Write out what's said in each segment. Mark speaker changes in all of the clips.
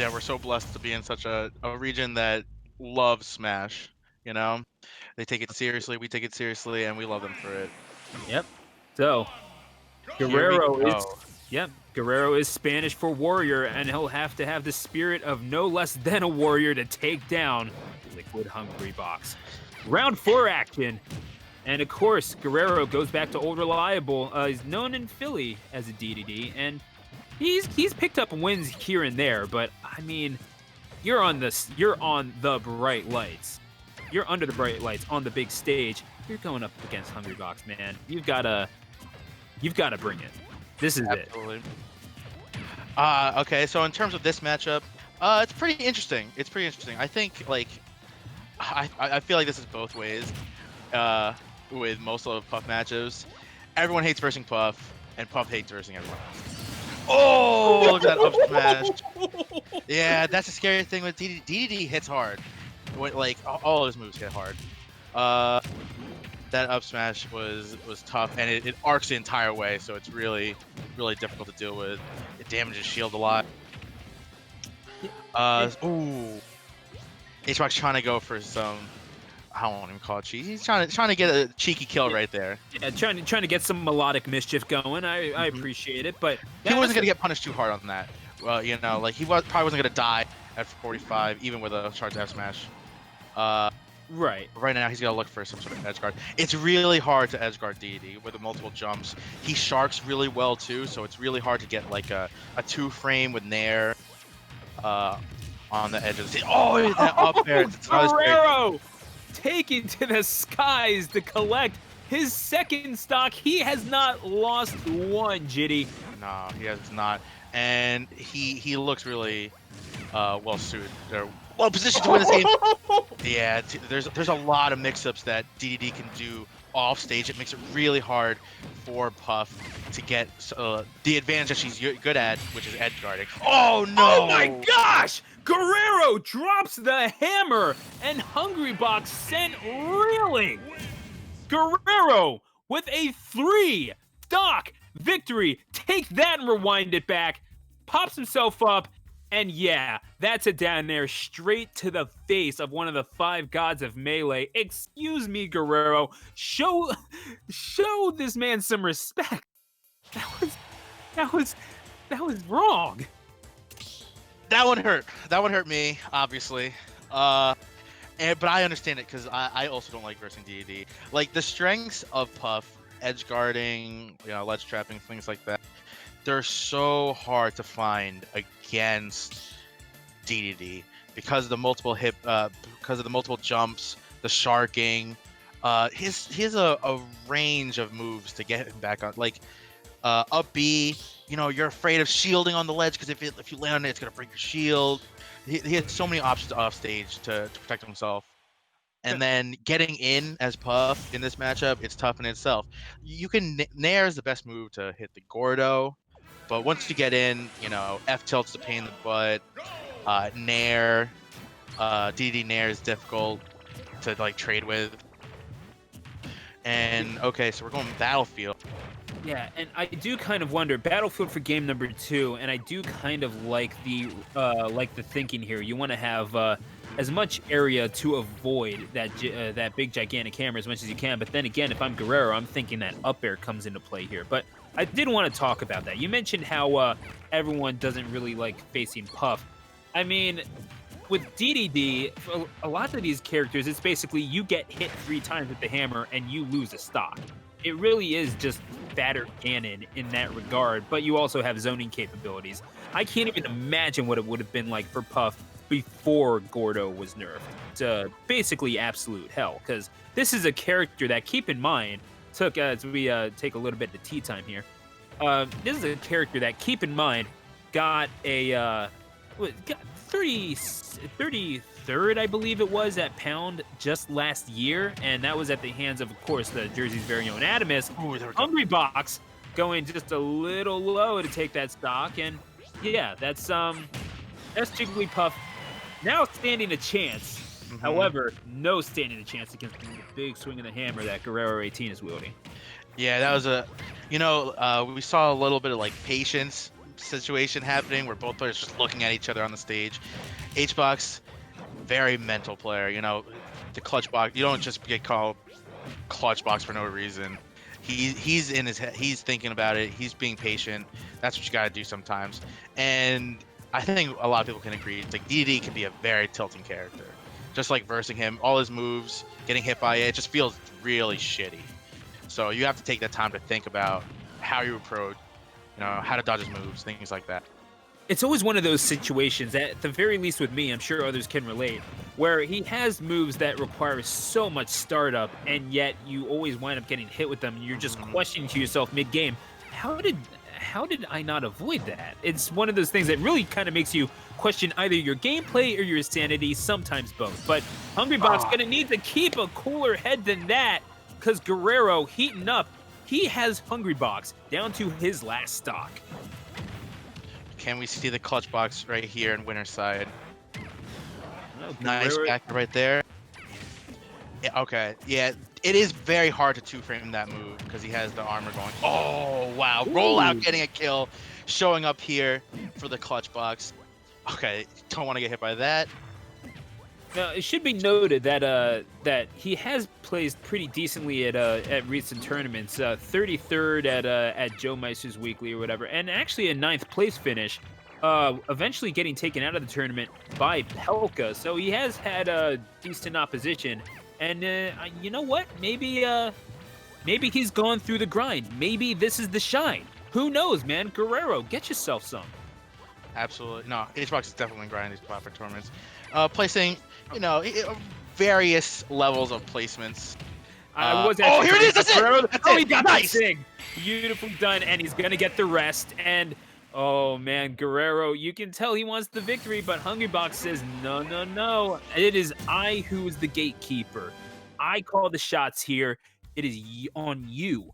Speaker 1: Yeah, we're so blessed to be in such a region that loves Smash. You know, they take it seriously, we take it seriously, and we love them for it.
Speaker 2: Yep. So
Speaker 1: Here we
Speaker 2: Guerrero is,
Speaker 1: go.
Speaker 2: yep, Guerrero is Spanish for warrior, and he'll have to have the spirit of no less than a warrior to take down Liquid Hungrybox. Round 4 action. And of course, Guerrero goes back to old reliable. He's known in Philly as a DDD, and he's picked up wins here and there. But I mean, you're on the bright lights. You're under the bright lights on the big stage. You're going up against Hungrybox, man. You've gotta bring it. This is it.
Speaker 1: Absolutely. Okay, so in terms of this matchup, it's pretty interesting. It's pretty interesting. I think like I feel like this is both ways. With most of Puff matchups, everyone hates versing Puff, and Puff hates versing everyone else. Oh, look at that up smash. Yeah, that's the scary thing with DDD. DDD hits hard. Like all his moves hit hard. That up smash was tough, and it arcs the entire way, so it's really difficult to deal with. It damages shield a lot. Ooh, HBox trying to go for some. I don't even call it cheeky. He's trying to get a cheeky kill right there.
Speaker 2: Yeah, trying to get some melodic mischief going. I appreciate it, but
Speaker 1: he wasn't gonna get punished too hard on that. Well, you know, like probably wasn't gonna die at 45, even with a charged F smash.
Speaker 2: Right.
Speaker 1: Right now, he's gonna look for some sort of edge guard. It's really hard to edge guard Dedede with the multiple jumps. He sharks really well too, so it's really hard to get like a 2-frame with Nair on the edge of the. Oh, that up air!
Speaker 2: Guerrero taken to the skies to collect his second stock. He has not lost one, Jitty.
Speaker 1: No, he has not, and he looks really well suited. Well positioned to win this game. Yeah, there's a lot of mix-ups that DDD can do off stage. It makes it really hard for Puff to get the advantage that she's good at, which is edge guarding. Oh no!
Speaker 2: Oh my gosh! Guerrero drops the hammer, and Hungrybox sent reeling. Guerrero with a 3-stock victory. Take that and rewind it back. Pops himself up. And yeah, that's a down there straight to the face of one of the 5 gods of Melee. Excuse me, Guerrero. Show this man some respect. That was wrong.
Speaker 1: That one hurt. That one hurt me, obviously. But I understand it because I also don't like versing DDD. Like the strengths of Puff, edge guarding, you know, ledge trapping, things like that. They're so hard to find against DDD because of the multiple because of the multiple jumps, the sharking. He has a range of moves to get him back on. Like up B, you know, you're afraid of shielding on the ledge because if you land on it, it's gonna break your shield. He has so many options off stage to protect himself. And then getting in as Puff in this matchup, it's tough in itself. You can Nair is the best move to hit the Gordo. But once you get in, you know, F tilt's a pain in the butt. Nair, DD Nair is difficult to like trade with. And okay, so we're going Battlefield.
Speaker 2: Yeah, and I do kind of wonder Battlefield for game number 2, and I do kind of like the thinking here. You want to have as much area to avoid that big gigantic hammer as much as you can. But then again, if I'm Guerrero, I'm thinking that up air comes into play here. But I did want to talk about that. You mentioned how everyone doesn't really like facing Puff. I mean, with DDD, for a lot of these characters, it's basically you get hit 3 times with the hammer and you lose a stock. It really is just batter cannon in that regard, but you also have zoning capabilities. I can't even imagine what it would have been like for Puff before Gordo was nerfed to basically absolute hell, because this is a character that, keep in mind, as we take a little bit of tea time here, this is a character that, keep in mind, got a 33rd, I believe it was, at Pound just last year, and that was at the hands of course, the Jersey's very own Adamus. Hungrybox going just a little low to take that stock, and yeah, that's Jigglypuff now standing a chance. Mm-hmm. However, no standing a chance against the big swing of the hammer that Guerrero18 is wielding.
Speaker 1: Yeah, that was we saw a little bit of like patience situation happening where both players just looking at each other on the stage. HBox, very mental player. You know, the clutch box. You don't just get called clutch box for no reason. He's in his head. He's thinking about it. He's being patient. That's what you got to do sometimes. And I think a lot of people can agree. It's like Dedede can be a very tilting character. Just like versing him, all his moves, getting hit by it just feels really shitty. So you have to take that time to think about how you approach, you know, how to dodge his moves, things like that.
Speaker 2: It's always one of those situations, at the very least with me, I'm sure others can relate, where he has moves that require so much startup, and yet you always wind up getting hit with them, and you're just questioning to yourself mid-game, how did I not avoid that? It's one of those things that really kind of makes you question either your gameplay or your sanity, sometimes both. But Hungrybox gonna need to keep a cooler head than that, because Guerrero heating up. He has Hungrybox down to his last stock.
Speaker 1: Can we see the clutch box right here in winner's side?
Speaker 2: Oh,
Speaker 1: Nice back right there. Yeah, okay. Yeah, it is very hard to two-frame that move because he has the armor going. Oh, wow. Rollout getting a kill. Showing up here for the clutch box. Okay, don't want to get hit by that.
Speaker 2: Now, it should be noted that that he has placed pretty decently at recent tournaments. 33rd at Joe Meister's Weekly or whatever, and actually a 9th place finish. Eventually getting taken out of the tournament by Pelka, so he has had a decent opposition. And you know what? Maybe he's gone through the grind. Maybe this is the shine. Who knows, man? Guerrero, get yourself some.
Speaker 1: Absolutely. No, HBox is definitely grinding these proper tournaments. Placing, you know, various levels of placements.
Speaker 2: Oh,
Speaker 1: here it is! That's it! That's
Speaker 2: He got
Speaker 1: nice!
Speaker 2: the thing. Beautifully done, and he's going to get the rest. And, oh, man, Guerrero, you can tell he wants the victory, but Hungrybox says, no, no, no. It is I who is the gatekeeper. I call the shots here. It is on you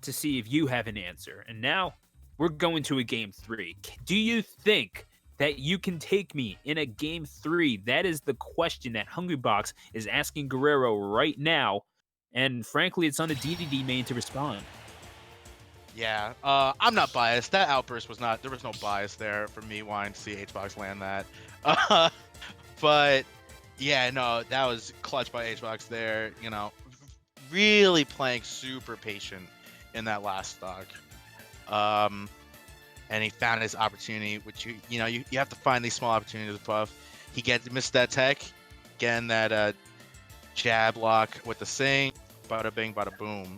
Speaker 2: to see if you have an answer. And now we're going to a game 3. Do you think that you can take me in a game 3? That is the question that Hungrybox is asking Guerrero right now. And frankly, it's on the Dedede main to respond.
Speaker 1: Yeah, I'm not biased. That outburst was not, there was no bias there for me wanting to see HBox land that. But yeah, no, that was clutch by HBox there, you know, really playing super patient in that last stock. And he found his opportunity, which you know, you have to find these small opportunities with Puff. He missed that tech, getting that jab lock with the sing, bada bing, bada boom.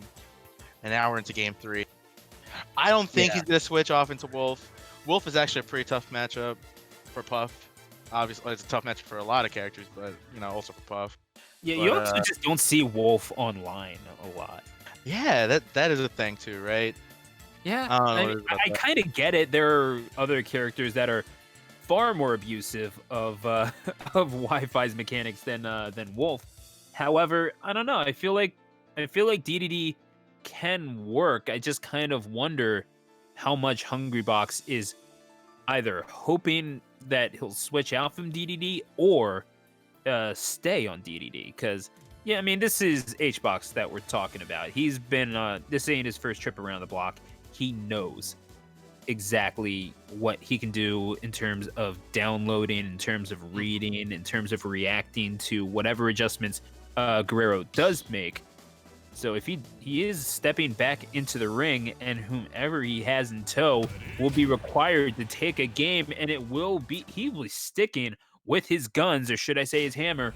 Speaker 1: And now we're into game 3. I don't think he's gonna switch off into Wolf. Wolf is actually a pretty tough matchup for Puff. Obviously, it's a tough matchup for a lot of characters, but you know, also for Puff.
Speaker 2: Yeah,
Speaker 1: but,
Speaker 2: you also just don't see Wolf online a lot.
Speaker 1: Yeah, that is a thing too, right?
Speaker 2: Yeah, I kind of get it. There are other characters that are far more abusive of of Wi-Fi's mechanics than Wolf. However, I don't know. I feel like Dedede can work. I just kind of wonder how much Hungrybox is either hoping that he'll switch out from Dedede or stay on Dedede. Because yeah, I mean, this is HBox that we're talking about. He's been this ain't his first trip around the block. He knows exactly what he can do in terms of downloading, in terms of reading, in terms of reacting to whatever adjustments Guerrero does make. So if he is stepping back into the ring, and whomever he has in tow will be required to take a game, and he will be sticking with his guns, or should I say his hammer.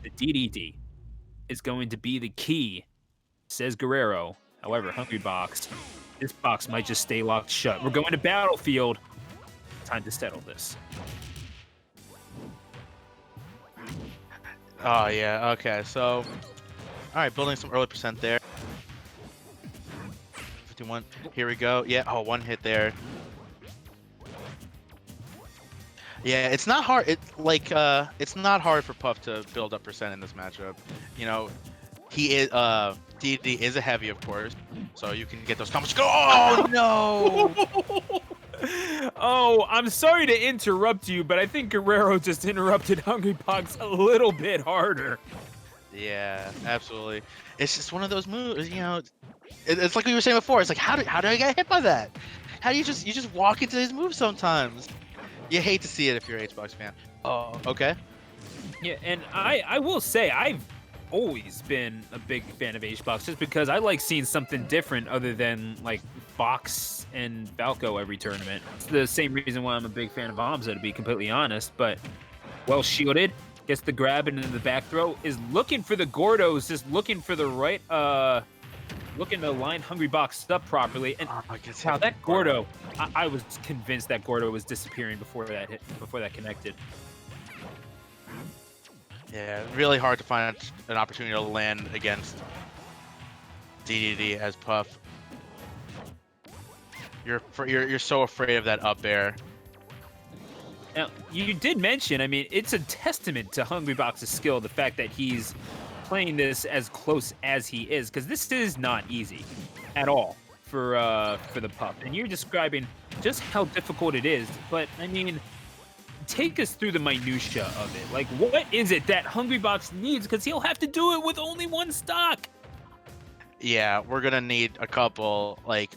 Speaker 2: The Dedede is going to be the key, says Guerrero. However, Hungrybox, this box might just stay locked shut. We're going to Battlefield. Time to settle this.
Speaker 1: Oh yeah, okay, so all right, building some early percent there. 51. Here we go. Yeah, oh, one hit there. Yeah, it's not hard. It's not hard for Puff to build up percent in this matchup. You know, he is Dedede is a heavy, of course, so you can get those combos. Go! Oh no!
Speaker 2: Oh, I'm sorry to interrupt you, but I think Guerrero just interrupted Hungrybox a little bit harder.
Speaker 1: Yeah, absolutely. It's just one of those moves, you know. It's like we were saying before. It's like how did I get hit by that? How do you just walk into his moves sometimes? You hate to see it if you're an Hbox fan. Oh, okay.
Speaker 2: Yeah, and I will say I've always been a big fan of HBox just because I like seeing something different other than like Fox and Falco every tournament. It's the same reason why I'm a big fan of Hamza, to be completely honest. But well shielded, gets the grab into the back throw, is looking for the Gordos, just looking for the right looking to line Hungrybox up properly. And wow, that Gordo, I was convinced that Gordo was disappearing before that hit, before that connected.
Speaker 1: Yeah, really hard to find an opportunity to land against Dedede as Puff. You're so afraid of that up air.
Speaker 2: Now, you did mention, I mean, it's a testament to Hungrybox's skill, the fact that he's playing this as close as he is, because this is not easy at all for the Puff. And you're describing just how difficult it is, but I mean, take us through the minutia of it. Like, what is it that Hungrybox needs? Because he'll have to do it with only one stock.
Speaker 1: Yeah, we're gonna need a couple. Like,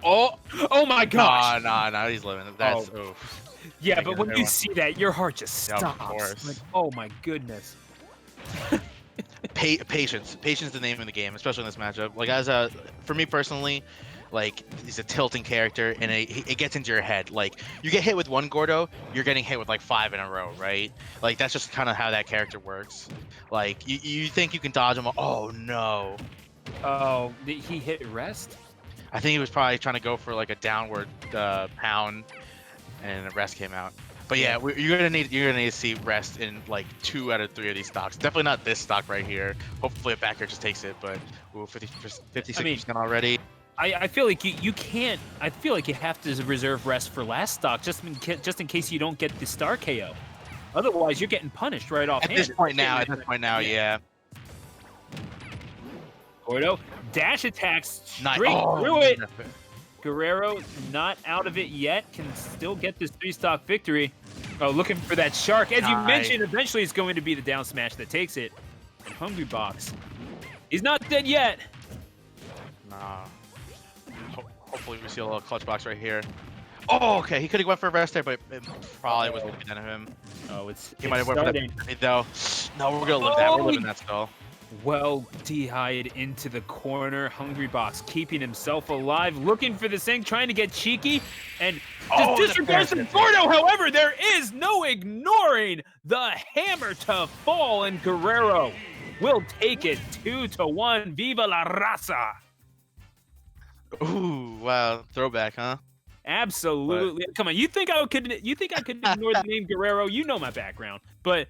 Speaker 2: oh my gosh!
Speaker 1: No, he's living. That's oof.
Speaker 2: Yeah, but when you see that, your heart just stops.
Speaker 1: Of course.
Speaker 2: Like, oh my goodness.
Speaker 1: Patience is the name of the game, especially in this matchup. Like, for me personally, like, he's a tilting character, and it gets into your head. Like, you get hit with one Gordo, you're getting hit with like 5 in a row, right? Like, that's just kind of how that character works. Like, you think you can dodge him. Oh no.
Speaker 2: Oh, did he hit rest?
Speaker 1: I think he was probably trying to go for like a downward pound, and the rest came out. But yeah, you're gonna need to see rest in like 2 out of 3 of these stocks. Definitely not this stock right here. Hopefully a backer just takes it. But 56% already.
Speaker 2: I feel like you can't. I feel like you have to reserve rest for last stock just in case you don't get the star KO. Otherwise, you're getting punished right off.
Speaker 1: At this point now, yeah.
Speaker 2: Gordo dash attacks straight through it. Guerrero not out of it yet. Can still get this 3-stock victory. Oh, looking for that shark. As you mentioned, eventually it's going to be the down smash that takes it. And Hungrybox, he's not dead yet.
Speaker 1: Nah. Hopefully we see a little clutch box right here. Oh, okay. He could have went for a rest there, but it probably was looking at him.
Speaker 2: Oh,
Speaker 1: he might have went for that though. No, we're gonna live that. We're living that still.
Speaker 2: Well, D-hide into the corner. Hungrybox keeping himself alive, looking for the sink, trying to get cheeky, and just disregards the Gordo. However, there is no ignoring the hammer to fall, and Guerrero will take it 2-1. Viva la raza!
Speaker 1: Ooh, wow, throwback, huh?
Speaker 2: Absolutely. Come on, you think I could ignore the name Guerrero? You know my background, but